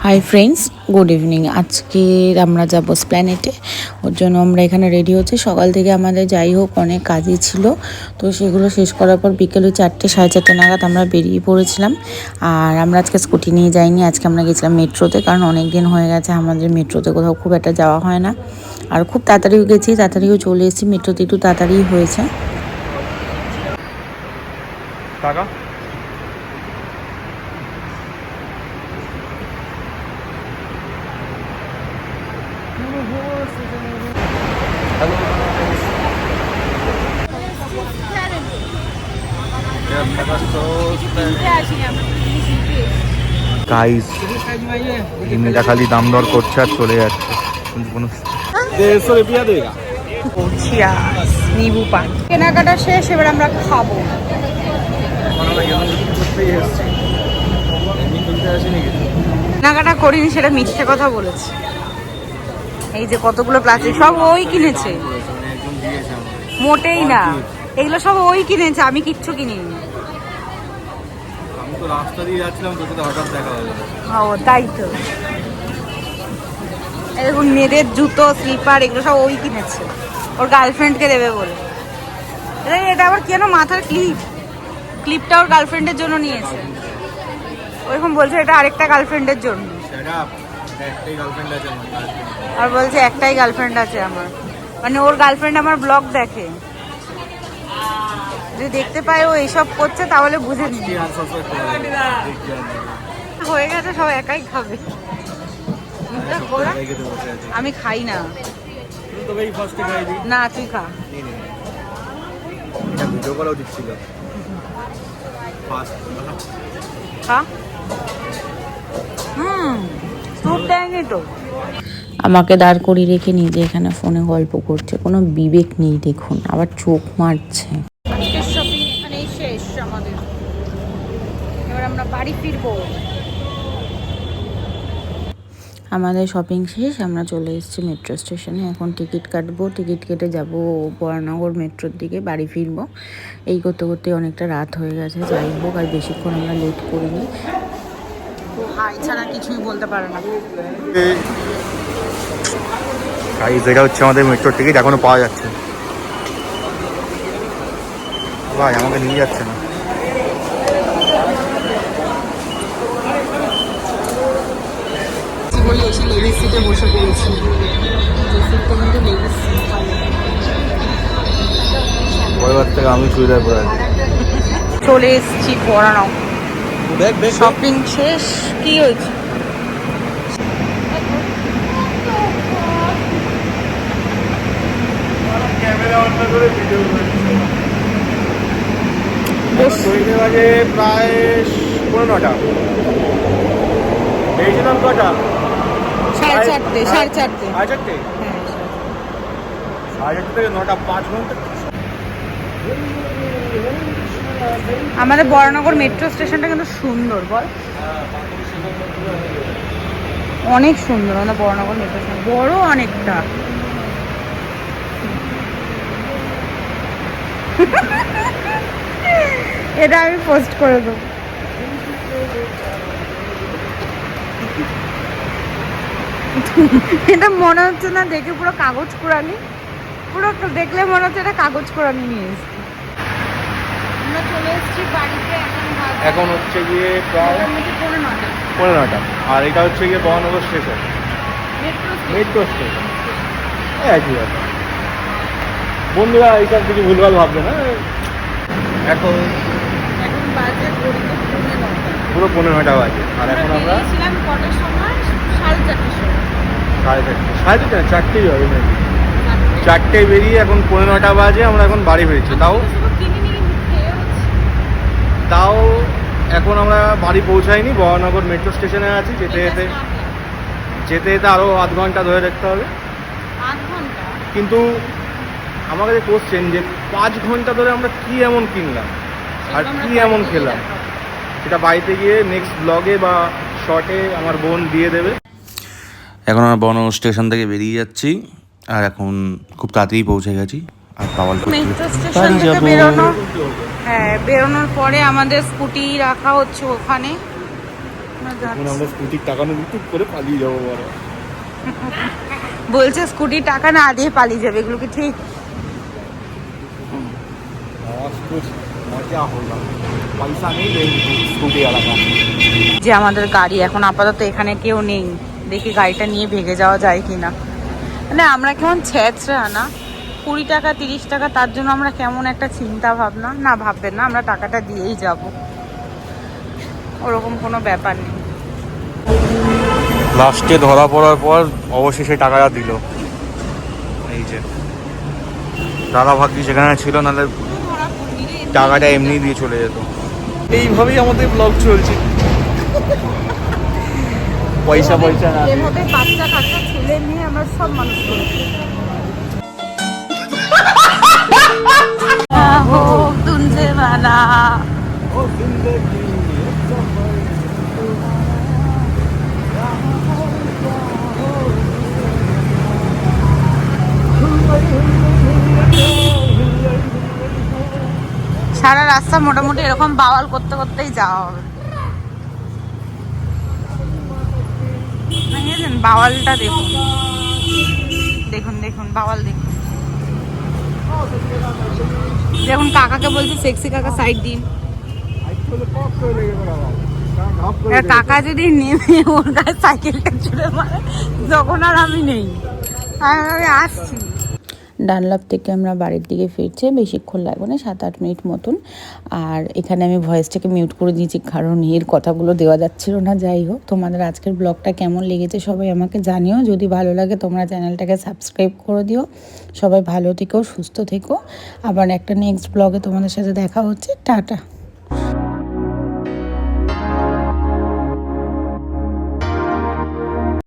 Hi friends, good evening. আজকে আমরা যাব স্প্ল্যানেটে। ওর জন্য আমরা এখানে রেডি হচ্ছি। সকাল থেকে আমাদের যাই হোক অনেক কাজই ছিল, তো সেগুলো শেষ করার পর বিকেলে 4টে সাড়ে 4টে নাগাদ আমরা বেরিয়ে পড়েছিলাম। আর আমরা আজকে স্কুটি নিয়ে যাইনি, আজকে আমরা গেছিলাম মেট্রোতে, কারণ অনেক দিন হয়ে গেছে আমাদের মেট্রোতে কোথাও খুব একটা যাওয়া হয় না। আর খুব তাড়াতাড়িও গেছি, তাড়াতাড়িও চলে এসেছি। মেট্রোতে একটু তাড়াতাড়ি হয়েছে। গাইস মেয়েটা খালি দাম দর করছে আর চলে যাচ্ছে, কিন্তু কোনো 150 रुपया देगा। নিবু পান কেনাকাটা শেষ, এবার আমরা খাবো। কেনাকাটা করিনি, সেটা মিথ্যে কথা বলেছে। এই যে কতগুলো প্লাস্টিক, সব ওই কিনেছে, মোটেই না। এগুলো সব ওই কিনেছে, আমি কিচ্ছু কিনিনি। আমি তো রাস্তা দিয়ে যাচ্ছিলাম, তোর সাথে হঠাৎ দেখা হলো। ও তাই তো। এরকম মেয়েদের জুতো, স্লিপার, এগুলো সব ওই কিনেছে ওর গার্লফ্রেন্ডকে দেবে বলে। এটা আবার কেন মাথার ক্লিপটা ওর গার্লফ্রেন্ডের জন্য নিয়েছে। ওইরকম বলছে এটা আরেকটা গার্লফ্রেন্ডের জন্য। একটাই গার্লফ্রেন্ড আছে আমার। আর বলছে একটাই গার্লফ্রেন্ড আছে আমার, মানে ওর গার্লফ্রেন্ড আমার ব্লগ দেখে। যদি দেখতে পায় ও এইসব করছে তাহলে বুঝে নি। হয়ে গেছে, সব একাই খাবে। আমি খাই না। না তুই খা। ভিডিও করা উচিত ছিল। খা। স্যুপ দেয়নি তো। আমাকে দাঁড় করিয়ে রেখে নিজে এখানে ফোনে গল্প করছে, কোনো বিবেক নেই। দেখুন আবার চোখ মারছে। আজকের শপিং এখানেই শেষ আমাদের। এবার আমরা বাড়ি ফিরবো। আমাদের শপিং শেষ, আমরা চলে এসেছি মেট্রো স্টেশনে। এখন টিকিট কাটবো, টিকিট কেটে যাব বরানগর মেট্রোর দিকে, বাড়ি ফিরবো। এই করতে করতে অনেকটা রাত হয়ে গেছে। যাই হোক, আর বেশিক্ষণ আমরা লেট করিনি। তো হাই ছাড়া কিছুই বলতে পারে না। গাইস এটা হচ্ছে আমাদের মেট্রোর টিকিট, এখনো পাওয়া যাচ্ছে। ভাই আমাকে নিয়ে যাচ্ছে না। এসে লেডিস সিটে বসে পড়েছি। পরের থেকে আমি সুবিধায় পড়ে আছি। চলে এসেছি বরানগর। শপিং শেষ। কি হয়েছে? বাজে প্রায় 9:30। বেরিয়েছিলাম কটা? 4:30। 4:30। 4:30। 4:30 থেকে 9টা, 5 ঘন্টা। আমাদের বরানগর মেট্রো স্টেশনটা কিন্তু সুন্দর, বল। অনেক সুন্দর আমাদের বরানগর মেট্রো স্টেশন, বড় অনেকটা। এটা আমি পোস্ট করে দেবো। এটা মনে হচ্ছে না দেখে পুরো কাগজ কুড়ানি, পুরো দেখলে মনে হচ্ছে এটা কাগজ কুড়ানি নিয়ে এসেছি। আমরা চলে এসেছি বাড়িতে। এখন হচ্ছে গিয়ে প্রায় 9:30। আর এটা হচ্ছে গিয়ে বরানগর স্টেশন, মেট্রো স্টেশন। একই ব্যাপার। বন্ধুরা এইসব কিছু ভুলভাল ভাববে না। এখন বাজে পুরো 9:30 বাজে। আর এখন আমরা কটার সময়? 4:30 সময়। 4:30 4:30 হবে নাকি? 4:00 বেরিয়ে এখন 9:30 বাজে, আমরা এখন বাড়ি ফিরছি। তাও এখন আমরা বাড়ি পৌঁছাইনি, বরানগর মেট্রো স্টেশনে আছি। যেতে যেতে আরও আধ ঘন্টা ধরে দেখতে হবে। কিন্তু আমার কাছে কোশ্চেন যে 5 ঘন্টা ধরে আমরা কি এমন কিনলাম আর কি এমন খেলাম, সেটা বাড়িতে গিয়ে নেক্সট ব্লগে বা শর্টে আমার বোন দিয়ে দেবে। এখন আমরা বরানগর স্টেশন থেকে বেরিয়ে যাচ্ছি, আর এখন খুব তাড়াতাড়ি পৌঁছে গেছি। আর পাওয়াল মেট্রো স্টেশন থেকে বেরোনোর পরে আমাদের স্কুটি রাখা হচ্ছে ওখানে। এখন আমরা স্কুটির টাকা না দিতে করে পালিয়ে যাবো বড়। বলছে স্কুটির টাকা না দিয়ে পালিয়ে যাবে, এগুলো কি ঠিক? মজা হলো, পয়সা নেই স্কুটি এলাকা। যে আমাদের গাড়ি এখন আপাতত এখানে কেউ নেই, দেখি গাড়িটা নিয়ে ভেগে যাওয়া যায় কিনা। মানে আমরা কেমন ছেঁচড়া না, 20 টাকা 30 টাকা, তার জন্য আমরা কেমন একটা চিন্তা ভাবনা। না ভাববেন না, আমরা টাকাটা দিয়েই যাব, ওরকম কোনো ব্যাপার নেই। লাস্টে ধরা পড়ার পর অবশেষে টাকাটা দিল। এই যে দাদা ভাগ্যি সেখানে ছিল, নাহলে টাকাটা এমনি দিয়ে চলে যেত। এইভাবেই আমাদের ব্লগ চলছে, পয়সা পয়সা না দিয়ে। এভাবে বাচ্চা কাচ্চা ছেলে নিয়ে আমরা সব মানুষ করেছি। তুনজে মানা সারা রাস্তা মোটামুটি এরকম বাওয়াল করতে করতেই যাওয়া হবে। দেখেছেন বাওয়ালটা, দেখুন দেখুন দেখুন বাওয়াল দেখুন। যখন কাকাকে বলছি সেক্সি কাকা সাইড দিন, কাকা যদি নেমে ওর গায়ে সাইকেলটা ছুড়ে মারে যখন আর আমি নেই, আমি আসছি। ডানলপ থেকে আমরা বাড়ির দিকে ফিরছি, বেশিক্ষণ লাগবে না, 7-8 মিনিট মতন। আর এখানে আমি ভয়েসটাকে মিউট করে দিয়েছি, কারণ এর কথাগুলো দেওয়া যাচ্ছিল না। যাই হোক, তোমাদের আজকের ব্লগটা কেমন লেগেছে সবাই আমাকে জানিও। যদি ভালো লাগে তোমরা চ্যানেলটাকে সাবস্ক্রাইব করে দিও। সবাই ভালো থেকো, সুস্থ থেকো। আবার একটা নেক্সট ব্লগে তোমাদের সাথে দেখা হচ্ছে। টাটা।